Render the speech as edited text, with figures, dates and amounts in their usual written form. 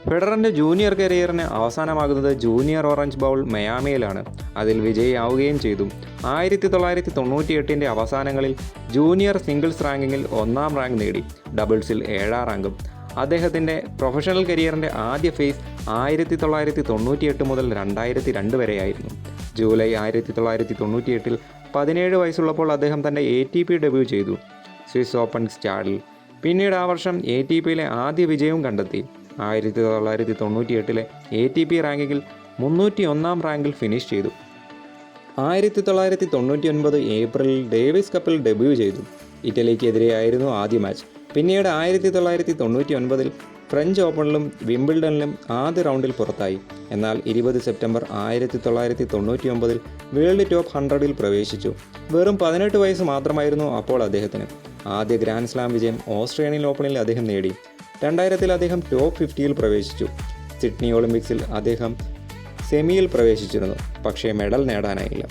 ഫെഡററിൻ്റെ junior കരിയറിന് അവസാനമാകുന്നത് junior orange bowl മയാമിയിലാണ്. അതിൽ വിജയിയാവുകയും ചെയ്തു. 1998 അവസാനങ്ങളിൽ junior singles റാങ്കിങ്ങിൽ 1-ാം റാങ്ക് നേടി. ഡബിൾസിൽ 7-ാം റാങ്കും. അദ്ദേഹത്തിൻ്റെ പ്രൊഫഷണൽ കരിയറിൻ്റെ ആദ്യ ഫേസ് 1998 മുതൽ 2002 വരെയായിരുന്നു. ജൂലൈ 1998 17 വയസ്സുള്ളപ്പോൾ അദ്ദേഹം തൻ്റെ ATP ഡെബ്യൂ ചെയ്തു, സ്വിസ് ഓപ്പൺ സ്റ്റാഡിൽ. പിന്നീട് ആ വർഷം ATPയിലെ ആദ്യ വിജയവും കണ്ടെത്തി. 1998 ATP റാങ്കിങ്ങിൽ 301-ാം റാങ്കിൽ ഫിനിഷ് ചെയ്തു. 1999 ഏപ്രിലിൽ ഡേവിസ് കപ്പിൽ ഡെബ്യൂ ചെയ്തു. ഇറ്റലിക്കെതിരെയായിരുന്നു ആദ്യ മാച്ച്. പിന്നീട് 1999 ഫ്രഞ്ച് ഓപ്പണിലും വിംബിൾഡണിലും ആദ്യ റൗണ്ടിൽ പുറത്തായി. എന്നാൽ 20 സെപ്റ്റംബർ 1999 വേൾഡ് ടോപ്പ് 100ൽ പ്രവേശിച്ചു. വെറും 18 വയസ്സ് മാത്രമായിരുന്നു അപ്പോൾ അദ്ദേഹത്തിന്. ആദ്യ ഗ്രാൻഡ് സ്ലാം വിജയം ഓസ്ട്രേലിയൻ ഓപ്പണിൽ അദ്ദേഹം നേടി. 2000 അദ്ദേഹം ടോപ്പ് 50ൽ പ്രവേശിച്ചു. സിഡ്നി ഒളിമ്പിക്സിൽ അദ്ദേഹം സെമിയിൽ പ്രവേശിച്ചിരുന്നു, പക്ഷേ മെഡൽ നേടാനായില്ല.